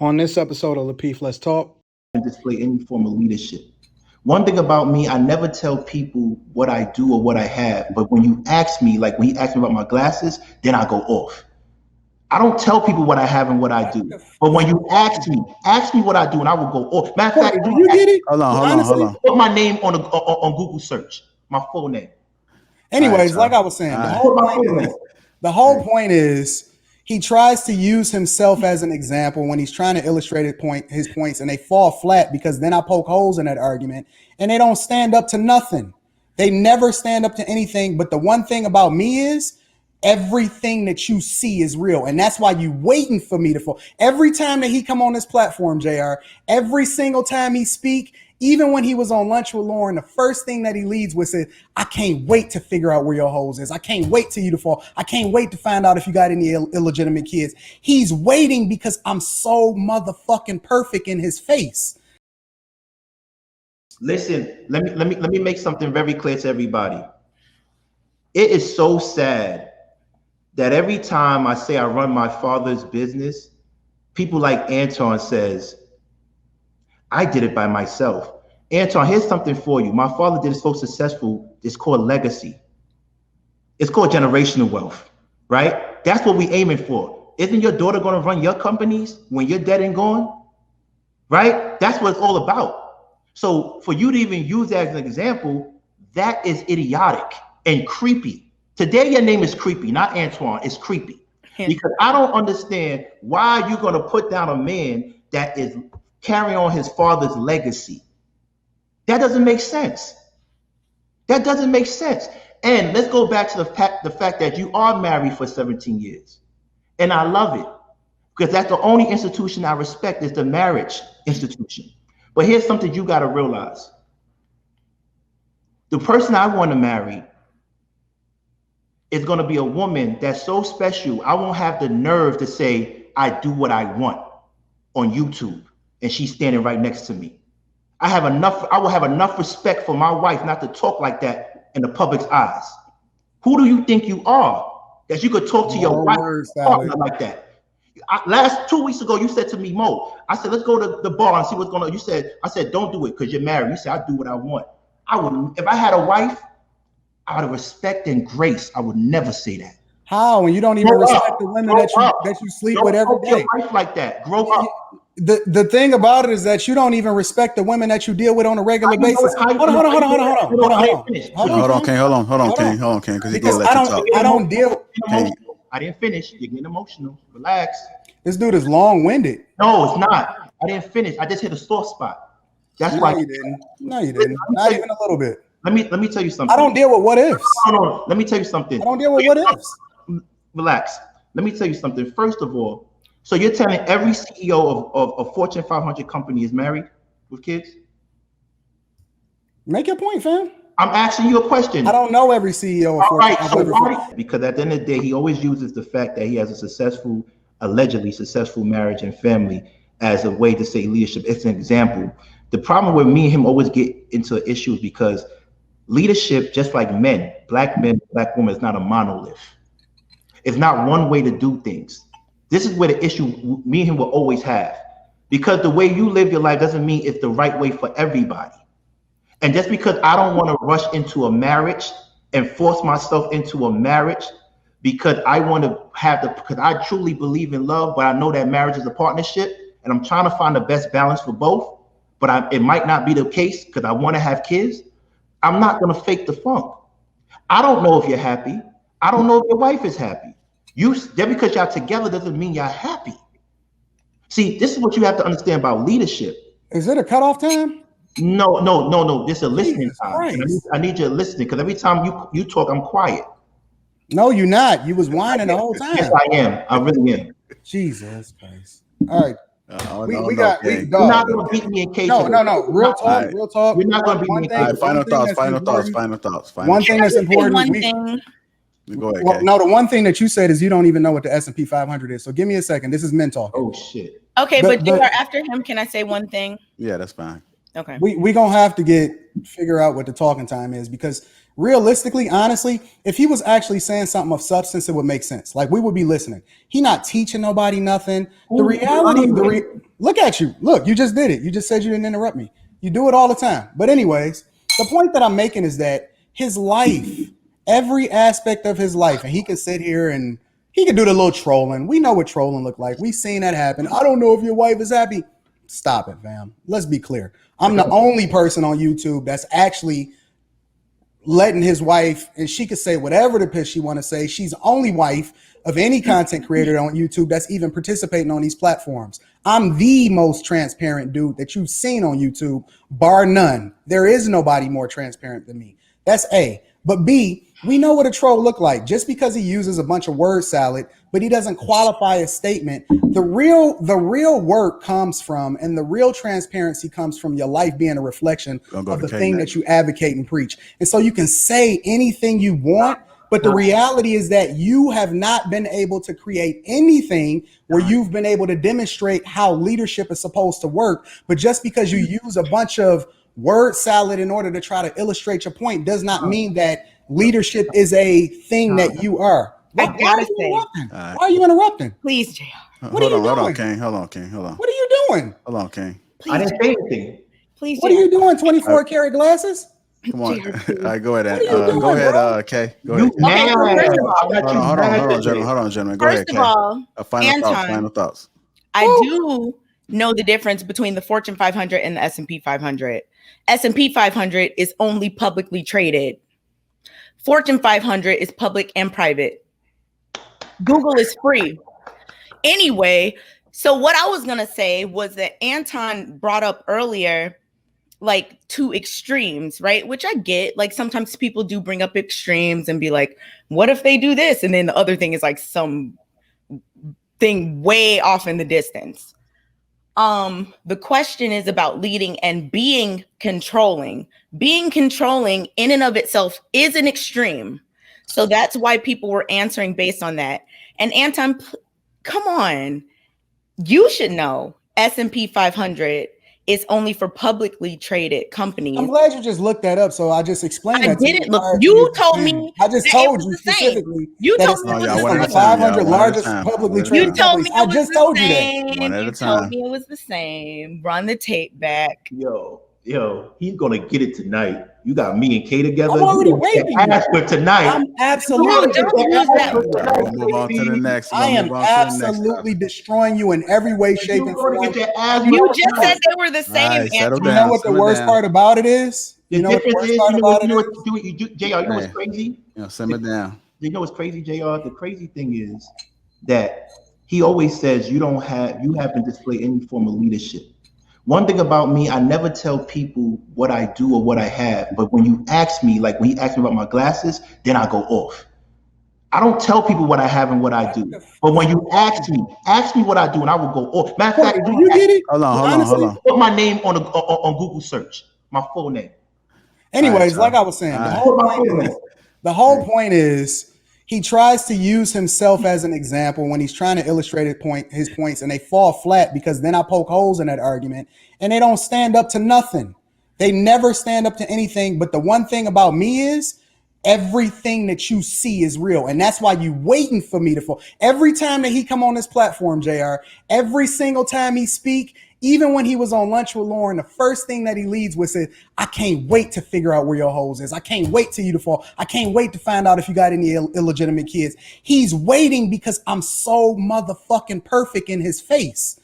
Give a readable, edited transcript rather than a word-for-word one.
On this episode of Lapeef, Let's Talk. And display any form of leadership. One thing about me, I never tell people what I do or what I have. But when you ask me, like when you ask me about my glasses, then I go off. I don't tell people what I have and what I do. But when you ask me what I do, and I will go off. Matter of fact, do you get it? Hold on. Put my name on Google search, my full name. Anyways, like I was saying, the whole point is he tries to use himself as an example when he's trying to illustrate his points, and they fall flat because then I poke holes in that argument, and they don't stand up to nothing. They never stand up to anything. But the one thing about me is everything that you see is real, and that's why you waiting for me to fall. Every time that he come on this platform, JR, every single time he speak, even when he was on Lunch with Lauren, the first thing that he leads with is, I can't wait to figure out where your hoes is. I can't wait till you to fall. I can't wait to find out if you got any illegitimate kids. He's waiting because I'm so motherfucking perfect in his face. Listen, let me make something very clear to everybody. It is so sad that every time I say I run my father's business, people like Anton says, I did it by myself. Anton, here's something for you. My father did it so successful. It's called legacy. It's called generational wealth, right? That's what we're aiming for. Isn't your daughter going to run your companies when you're dead and gone? Right? That's what it's all about. So for you to even use that as an example, that is idiotic and creepy. Today, your name is creepy, not Antoine. It's creepy. Because I don't understand why you're going to put down a man that is carrying on his father's legacy. That doesn't make sense. That doesn't make sense. And let's go back to the fact that you are married for 17 years. And I love it because that's the only institution I respect is the marriage institution. But here's something you got to realize. The person I want to marry is going to be a woman that's so special. I won't have the nerve to say, I do what I want on YouTube. And she's standing right next to me. I will have enough respect for my wife not to talk like that in the public's eyes. Who do you think you are that you could talk to your wife partner like that? Last 2 weeks ago, you said to me, Mo, I said, let's go to the bar and see what's going on. I said, don't do it because you're married. You said, I do what I want. If I had a wife, out of respect and grace, I would never say that. How? When you don't even respect the women that you sleep with every day. Your wife like that. Grow up. The thing about it is that you don't even respect the women that you deal with on a regular basis. Hold on, King. Because I don't deal. I didn't finish. You're getting emotional. Relax. This dude is long-winded. No, it's not. I didn't finish. I just hit a sore spot. That's why you didn't. No, you didn't. Not even a little bit. Let me tell you something. I don't deal with what ifs. No. Let me tell you something. I don't deal with what ifs. Relax. Let me tell you something. First of all, so you're telling every CEO of a Fortune 500 company is married with kids? Make your point, fam. I'm asking you a question. I don't know every CEO of Fortune 500. Because at the end of the day, he always uses the fact that he has a allegedly successful marriage and family as a way to say leadership. It's an example. The problem with me and him always get into issues because leadership, just like men, black women, is not a monolith. It's not one way to do things. This is where the issue me and him will always have. Because the way you live your life doesn't mean it's the right way for everybody. And just because I don't want to rush into a marriage and force myself into a marriage because I want to because I truly believe in love, but I know that marriage is a partnership and I'm trying to find the best balance for both, but it might not be the case because I want to have kids. I'm not going to fake the funk. I don't know if you're happy. I don't know if your wife is happy. Just because y'all together doesn't mean y'all happy. See, this is what you have to understand about leadership. Is it a cutoff time? No. This is a listening time. I need you to listen because every time you talk, I'm quiet. No, you're not. You was whining the whole time. Yes, I am. I really am. Jesus Christ. All right. You're not going to beat me in case. No. Real talk. You're not going to beat me in case. Final thoughts. One thing that's important. Go ahead, no, the one thing that you said is you don't even know what the S&P 500 is. So give me a second. This is men talking. Oh, shit. Okay, but after him, can I say one thing? Yeah, that's fine. Okay. We gonna have to figure out what the talking time is because realistically, honestly, if he was actually saying something of substance, it would make sense. Like we would be listening. He not teaching nobody nothing. The reality, Look at you. Look, you just did it. You just said you didn't interrupt me. You do it all the time. But anyways, the point that I'm making is that his life, every aspect of his life, and he can sit here and he can do the little trolling. We know what trolling look like. We've seen that happen. I don't know if your wife is happy. Stop it, fam. Let's be clear. I'm the only person on YouTube that's actually letting his wife, and she could say whatever the piss she want to say. She's the only wife of any content creator on YouTube that's even participating on these platforms. I'm the most transparent dude that you've seen on YouTube, bar none. There is nobody more transparent than me. That's A. But B, we know what a troll look like. Just because he uses a bunch of word salad, but he doesn't qualify a statement. The real work comes from, and the real transparency comes from your life being a reflection of the thing that you advocate and preach. And so you can say anything you want, but the reality is that you have not been able to create anything where you've been able to demonstrate how leadership is supposed to work. But just because you use a bunch of word salad in order to try to illustrate your point does not mean that leadership is a thing that you are. I gotta say, why are you interrupting? Please, JR. What are you doing? Hold on, King. Hold on, King. Hold on. What are you doing? Hold on, King. Please, I didn't say anything. Please, what are you doing? 24 karat glasses? Come on. JR, All right, go ahead. What are you doing, Go ahead, bro? Kay. Go You ahead. Okay, so mad. first of all- I'm not Hold you on, mad. gentlemen. Go ahead, First Kay. of all, Final thoughts. I do know the difference between the Fortune 500 and the S&P 500. S&P 500 is only publicly traded. Fortune 500 is public and private. Google is free. Anyway, so what I was going to say was that Anton brought up earlier, like two extremes, right? Which I get. Like sometimes people do bring up extremes and be like, what if they do this? And then the other thing is like some thing way off in the distance. The question is about leading and being controlling. Being controlling in and of itself is an extreme. So that's why people were answering based on that. And Anton, come on. You should know S&P 500 is only for publicly traded companies. I'm glad you just looked that up. So I just explained that. I didn't look. You told me. I just told you specifically. You that told it's me it the was the 500 same. largest One at a time. publicly You traded You told me companies. I it was just the told you that. same. One at a You time. told me it was the same. Run the tape back. Yo, he's gonna get it tonight. You got me and Kay together. I'm already waiting. Ass whip tonight. I'm absolutely. We'll move on to the next. I am absolutely destroying you in every way, shape, and form. Get your ass You whipped just tonight. said they were the same. Alright, settle Anton. You know what the worst part about it is? You know what the worst part about it is? JR, you know what's crazy? Simmer down. You know what's crazy, JR? The crazy thing is that he always says you haven't displayed any form of leadership. One thing about me, I never tell people what I do or what I have. But when you ask me, like when you ask me about my glasses, then I go off. I don't tell people what I have and what I do. But when you ask me what I do, and I will go off. Matter of fact, You get it? Hold on. put my name on Google search, my full name. Anyways, like I was saying, the whole point is he tries to use himself as an example when he's trying to illustrate his points, and they fall flat because then I poke holes in that argument, and they don't stand up to nothing. They never stand up to anything. But the one thing about me is everything that you see is real, and that's why you waiting for me to fall. Every time that he come on this platform, JR, every single time he speak, even when he was on Lunch with Lauren, the first thing that he leads with is, I can't wait to figure out where your hoes is. I can't wait till you to fall. I can't wait to find out if you got any illegitimate kids. He's waiting because I'm so motherfucking perfect in his face.